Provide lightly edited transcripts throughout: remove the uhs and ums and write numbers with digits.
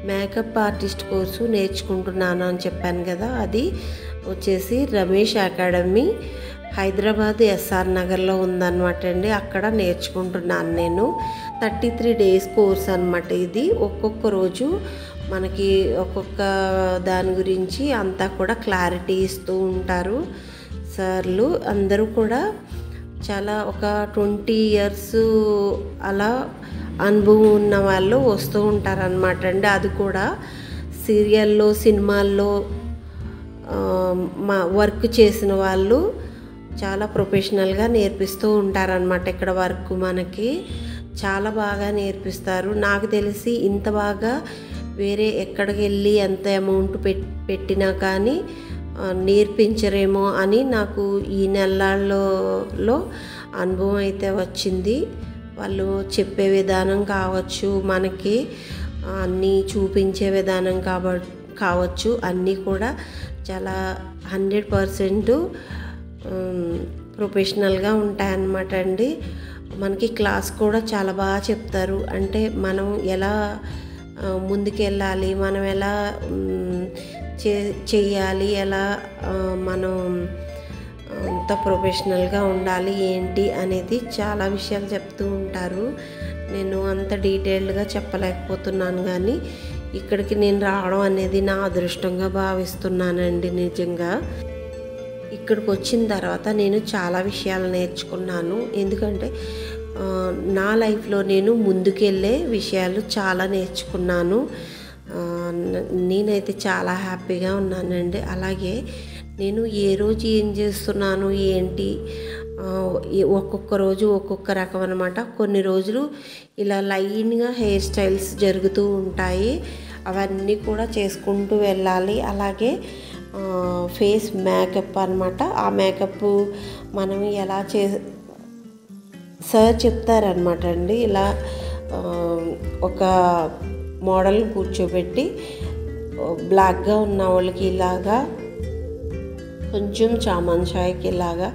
Makeup artist course నేర్చుకుంటున్నాను అని చెప్పాను కదా, అది వచ్చేసి రమేష్ అకాడమీ హైదరాబాద్ ఎస్ఆర్ నగర్లో ఉందన్నమాట అండి. అక్కడ నేర్చుకుంటున్నాను నేను. 33 డేస్ కోర్స్ అనమాట ఇది. ఒక్కొక్క రోజు మనకి ఒక్కొక్క దాని గురించి అంతా కూడా క్లారిటీ ఇస్తూ ఉంటారు సార్లు. అందరూ కూడా చాలా ఒక 20 ఇయర్స్ అలా అనుభవం ఉన్న వాళ్ళు వస్తూ ఉంటారనమాట అండి. అది కూడా సీరియల్లో, సినిమాల్లో వర్క్ చేసిన వాళ్ళు చాలా ప్రొఫెషనల్గా నేర్పిస్తూ ఉంటారనమాట. ఇక్కడ వర్క్ మనకి చాలా బాగా నేర్పిస్తారు. నాకు తెలిసి ఇంత బాగా వేరే ఎక్కడికి వెళ్ళి ఎంత అమౌంట్ పెట్టినా కానీ నేర్పించరేమో అని నాకు ఈ నెలల్లో అనుభవం అయితే వచ్చింది. వాళ్ళు చెప్పే విధానం కావచ్చు, మనకి అన్నీ చూపించే విధానం కావచ్చు, అన్నీ కూడా చాలా 100% ప్రొఫెషనల్గా ఉంటాయన్నమాట అండి. మనకి క్లాస్ కూడా చాలా బాగా చెప్తారు. అంటే మనం ఎలా ముందుకెళ్ళాలి, మనం ఎలా చెయ్యాలి, ఎలా మనం అంత ప్రొఫెషనల్గా ఉండాలి ఏంటి అనేది చాలా విషయాలు చెప్తూ ఉంటారు. నేను అంత డీటెయిల్డ్గా చెప్పలేకపోతున్నాను, కానీ ఇక్కడికి నేను రావడం అనేది నా అదృష్టంగా భావిస్తున్నానండి. నిజంగా ఇక్కడికి వచ్చిన తర్వాత నేను చాలా విషయాలు నేర్చుకున్నాను. ఎందుకంటే నా లైఫ్లో నేను ముందుకెళ్ళే విషయాలు చాలా నేర్చుకున్నాను. నేనైతే చాలా హ్యాపీగా ఉన్నానండి. అలాగే నేను ఏ రోజు ఏం చేస్తున్నాను ఏంటి, ఒక్కొక్క రోజు ఒక్కొక్క రకం అనమాట. కొన్ని రోజులు ఇలా లైన్గా హెయిర్ స్టైల్స్ జరుగుతూ ఉంటాయి, అవన్నీ కూడా చేసుకుంటూ వెళ్ళాలి. అలాగే ఫేస్ మేకప్ అనమాట. ఆ మేకప్ మనం ఎలా సార్ చెప్తారనమాట అండి. ఇలా ఒక మోడల్ కూర్చోబెట్టి బ్లాక్గా ఉన్న వాళ్ళకి ఇలాగా, కొంచెం చామన్ చాయ్కి ఇలాగా,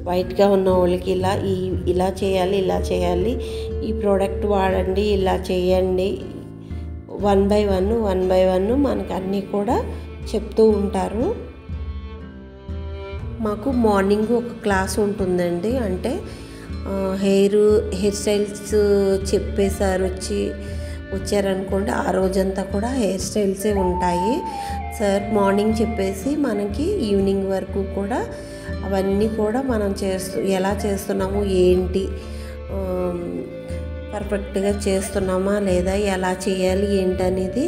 వైట్గా ఉన్న వాళ్ళకి ఇలా చేయాలి, ఇలా చేయాలి, ఈ ప్రోడక్ట్ వాడండి, ఇలా చేయండి, 1 by 1 మనకు అన్నీ కూడా చెప్తూ ఉంటారు. మాకు మార్నింగ్ ఒక క్లాస్ ఉంటుందండి. అంటే హెయిర్ స్టైల్స్ చెప్పేసారు వచ్చారనుకోండి, ఆ రోజంతా కూడా హెయిర్ స్టైల్సే ఉంటాయి. సార్ మార్నింగ్ చెప్పేసి మనకి ఈవినింగ్ వరకు కూడా అవన్నీ కూడా మనం ఎలా చేస్తున్నాము ఏంటి, పర్ఫెక్ట్గా చేస్తున్నామా లేదా, ఎలా చేయాలి ఏంటి అనేది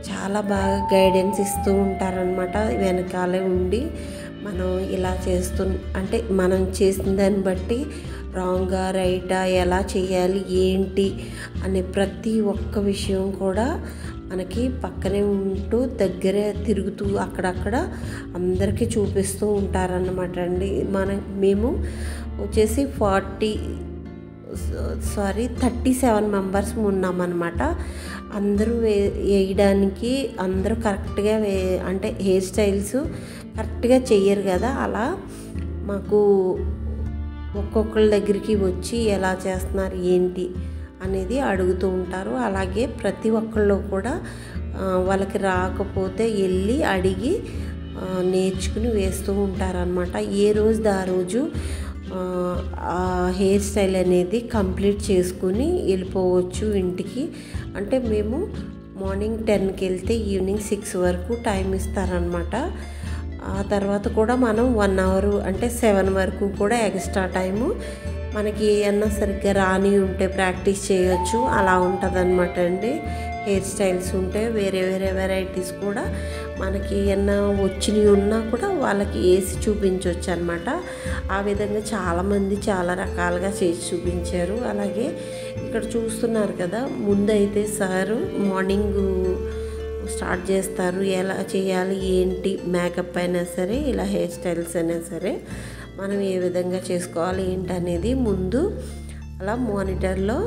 చాలా బాగా గైడెన్స్ ఇస్తూ ఉంటారనమాట. వెనకాలే ఉండి మనం ఇలా అంటే మనం చేసిన దాన్ని బట్టి రాంగా రైటా, ఎలా చేయాలి ఏంటి అనే ప్రతి ఒక్క విషయం కూడా మనకి పక్కనే ఉంటూ దగ్గరే తిరుగుతూ అక్కడక్కడ అందరికీ చూపిస్తూ ఉంటారన్నమాట అండి. మేము వచ్చేసి 37 మెంబర్స్ ఉన్నామన్నమాట. అందరూ వేయడానికి అందరూ కరెక్ట్గా అంటే హెయిర్ స్టైల్స్ కరెక్ట్గా చెయ్యరు కదా, అలా మాకు ఒక్కొక్కరి దగ్గరికి వచ్చి ఎలా చేస్తున్నారు ఏంటి అనేది అడుగుతూ ఉంటారు. అలాగే ప్రతి ఒక్కళ్ళు కూడా వాళ్ళకి రాకపోతే వెళ్ళి అడిగి నేర్చుకుని వేస్తూ ఉంటారనమాట. ఏ రోజు ఆ రోజు ఆ హెయిర్ స్టైల్ అనేది కంప్లీట్ చేసుకుని వెళ్ళిపోవచ్చు ఇంటికి. అంటే మేము మార్నింగ్ 10కి వెళ్తే ఈవినింగ్ 6 వరకు టైం ఇస్తారనమాట. ఆ తర్వాత కూడా మనం 1 అవర్ అంటే 7 వరకు కూడా ఎక్స్ట్రా టైము మనకి ఏమన్నా సరిగ్గా రాని ఉంటే ప్రాక్టీస్ చేయొచ్చు. అలా ఉంటుందన్నమాట అండి. హెయిర్ స్టైల్స్ ఉంటే వేరే వెరైటీస్ కూడా మనకి ఏమన్నా వచ్చినవి ఉన్నా కూడా వాళ్ళకి వేసి చూపించవచ్చు అనమాట. ఆ విధంగా చాలామంది చాలా రకాలుగా చేసి చూపించారు. అలాగే ఇక్కడ చూస్తున్నారు కదా, ముందైతే సారు మార్నింగ్ స్టార్ట్ చేస్తారు. ఎలా చేయాలి ఏంటి, మేకప్ అయినా సరే ఇలా హెయిర్ స్టైల్స్ అయినా సరే మనం ఏ విధంగా చేసుకోవాలి ఏంటి అనేది ముందు అలా మానిటర్లో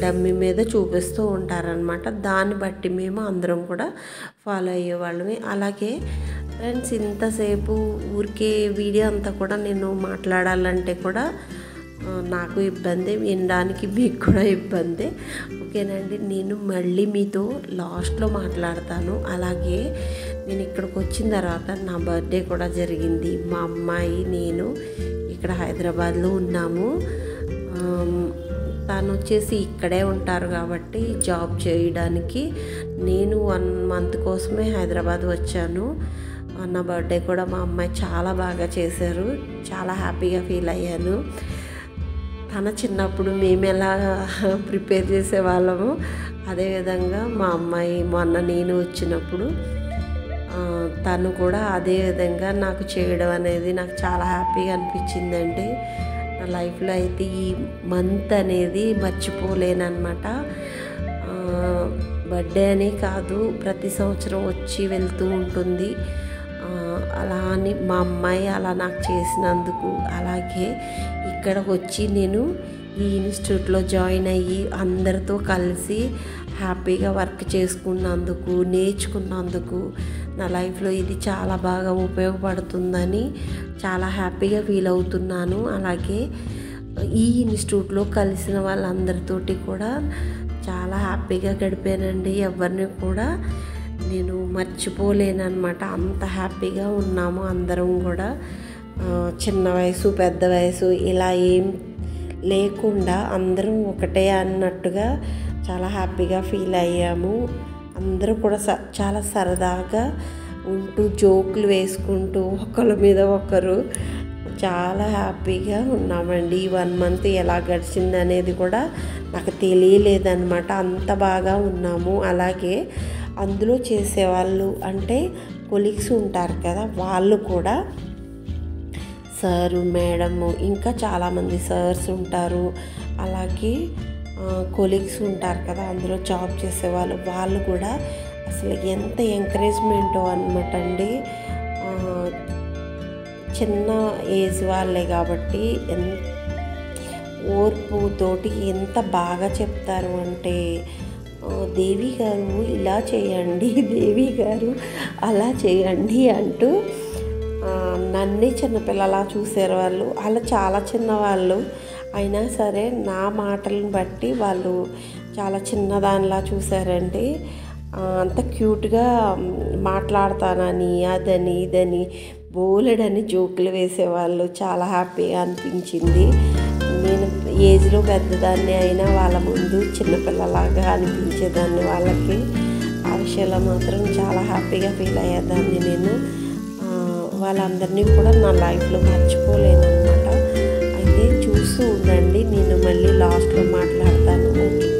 డమ్మీ మీద చూపిస్తూ ఉంటారనమాట. దాన్ని బట్టి మేము అందరం కూడా ఫాలో అయ్యేవాళ్ళమే. అలాగే ఫ్రెండ్స్, ఇంతసేపు ఊరికే వీడియో అంతా కూడా నేను మాట్లాడాలంటే కూడా నాకు ఇబ్బంది, వినడానికి మీకు కూడా ఇబ్బంది. ఓకేనండి, నేను మళ్ళీ మీతో లాస్ట్లో మాట్లాడతాను. అలాగే నేను ఇక్కడికి వచ్చిన తర్వాత నా బర్త్డే కూడా జరిగింది. మా అమ్మాయి నేను ఇక్కడ హైదరాబాద్లో ఉన్నాము. తను వచ్చేసి ఇక్కడే ఉంటారు కాబట్టి జాబ్ చేయడానికి నేను 1 మంత్ కోసమే హైదరాబాద్ వచ్చాను. నా బర్త్డే కూడా మా అమ్మాయి చాలా బాగా చేశారు. చాలా హ్యాపీగా ఫీల్ అయ్యాను. తన చిన్నప్పుడు మేము ఎలా ప్రిపేర్ చేసేవాళ్ళము అదేవిధంగా మా అమ్మాయి మొన్న నేను వచ్చినప్పుడు తను కూడా అదే విధంగా నాకు చేయడం అనేది నాకు చాలా హ్యాపీగా అనిపించిందండి. నా లైఫ్లో అయితే ఈ మంత్ అనేది మర్చిపోలేనమాట. బర్త్డే అని కాదు, ప్రతి సంవత్సరం వచ్చి వెళ్తూ ఉంటుంది. అలా అని మా అమ్మాయి అలా నాకు చేసినందుకు, అలాగే ఇక్కడ వచ్చి నేను ఈ ఇన్స్టిట్యూట్లో జాయిన్ అయ్యి అందరితో కలిసి హ్యాపీగా వర్క్ చేసుకున్నందుకు, నేర్చుకున్నందుకు నా లైఫ్లో ఇది చాలా బాగా ఉపయోగపడుతుందని చాలా హ్యాపీగా ఫీల్ అవుతున్నాను. అలాగే ఈ ఇన్స్టిట్యూట్లో కలిసిన వాళ్ళందరితోటి కూడా చాలా హ్యాపీగా గడిపానండి. ఎవరిని కూడా నేను మర్చిపోలేనమాట. అంత హ్యాపీగా ఉన్నాము అందరం కూడా. చిన్న వయసు పెద్ద వయసు ఇలా ఏం లేకుండా అందరం ఒకటే అన్నట్టుగా చాలా హ్యాపీగా ఫీల్ అయ్యాము. అందరూ కూడా చాలా సరదాగా ఉంటూ జోకులు వేసుకుంటూ ఒకళ్ళ మీద ఒకరు చాలా హ్యాపీగా ఉన్నామండి. ఈ 1 మంత్ ఎలా గడిచింది అనేది కూడా నాకు తెలియలేదన్నమాట. అంత బాగా ఉన్నాము. అలాగే అందులో చేసేవాళ్ళు అంటే కొలీగ్స్ ఉంటారు కదా, వాళ్ళు కూడా సారు మేడము ఇంకా చాలామంది సార్స్ ఉంటారు. అలాగే కొలీగ్స్ ఉంటారు కదా, అందులో జాబ్ చేసేవాళ్ళు, వాళ్ళు కూడా అసలు ఎంత ఎంకరేజ్మెంటో అనమాట అండి. చిన్న ఏజ్ వాళ్ళే కాబట్టి ఓర్పుతోటి ఎంత బాగా చెప్తారు అంటే, దేవి గారు ఇలా చేయండి, దేవి గారు అలా చేయండి అంటూ నన్నే చిన్నపిల్లలా చూసారు వాళ్ళు. అలా చాలా చిన్నవాళ్ళు అయినా సరే నా మాటలను బట్టి వాళ్ళు చాలా చిన్నదానిలా చూసారండి. అంత క్యూట్గా మాట్లాడతానని అదని ఇదని బోలెడని జోకులు వేసేవాళ్ళు. చాలా హ్యాపీగా అనిపించింది. నేను ఏజ్లో పెద్దదాన్ని అయినా వాళ్ళ ముందు చిన్నపిల్లలాగా అనిపించేదాన్ని వాళ్ళకి. ఆ విషయంలో మాత్రం చాలా హ్యాపీగా ఫీల్ అయ్యేదాన్ని నేను. వాళ్ళందరినీ కూడా నా లైఫ్లో మర్చిపోలేను అనమాట. అయితే చూస్తూ ఉండండి, నేను మళ్ళీ లాస్ట్లో మాట్లాడతాను. ఓకే.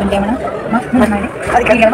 ఉంటే మనం అది కలిగి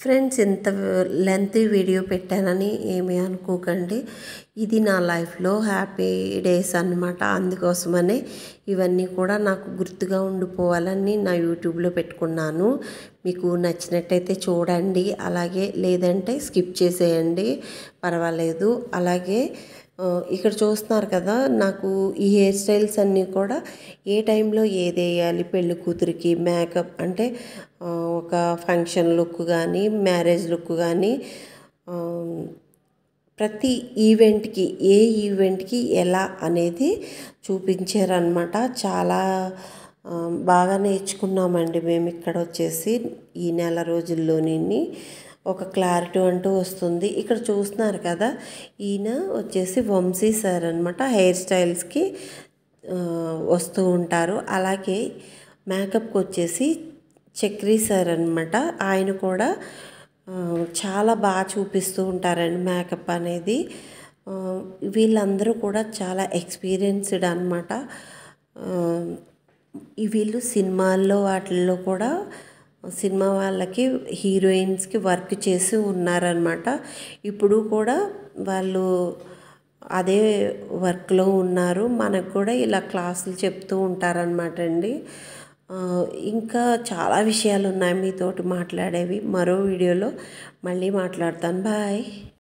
ఫ్రెండ్స్, ఇంత లెంత్ వీడియో పెట్టానని ఏమీ అనుకోకండి. ఇది నా లైఫ్లో హ్యాపీ డేస్ అన్నమాట. అందుకోసమనే ఇవన్నీ కూడా నాకు గుర్తుగా ఉండిపోవాలని నా యూట్యూబ్లో పెట్టుకున్నాను. మీకు నచ్చినట్టయితే చూడండి, అలాగే లేదంటే స్కిప్ చేసేయండి, పర్వాలేదు. అలాగే ఇక్కడ చూస్తున్నారు కదా, నాకు ఈ హెయిర్ స్టైల్స్ అన్నీ కూడా ఏ టైంలో ఏది వేయాలి, పెళ్ళి కూతురికి మేకప్ అంటే ఒక ఫంక్షన్ లుక్ కానీ, మ్యారేజ్ లుక్ కానీ, ప్రతి ఈవెంట్కి ఏ ఈవెంట్కి ఎలా అనేది చూపించారనమాట. చాలా బాగా నేర్చుకున్నామండి మేము ఇక్కడ వచ్చేసి ఈ నెల రోజుల్లోని ఒక క్లారిటీ అంటూ వస్తుంది. ఇక్కడ చూస్తున్నారు కదా, ఈయన వచ్చేసి వంశీ సార్ అనమాట. హెయిర్ స్టైల్స్కి వస్తూ ఉంటారు. అలాగే మేకప్కి వచ్చేసి చక్రీ సార్ అనమాట. ఆయన కూడా చాలా బాగా చూపిస్తూ ఉంటారండి మేకప్ అనేది. వీళ్ళందరూ కూడా చాలా ఎక్స్పీరియన్స్డ్ అనమాట. వీళ్ళు సినిమాల్లో వాటిల్లో కూడా సినిమా వాళ్ళకి హీరోయిన్స్కి వర్క్ చేసి ఉన్నారనమాట. ఇప్పుడు కూడా వాళ్ళు అదే వర్క్లో ఉన్నారు. మనకు కూడా ఇలా క్లాసులు చెప్తూ ఉంటారనమాట అండి. ఇంకా చాలా విషయాలు ఉన్నాయి మీతోటి మాట్లాడేవి. మరో వీడియోలో మళ్ళీ మాట్లాడతాను. బాయ్.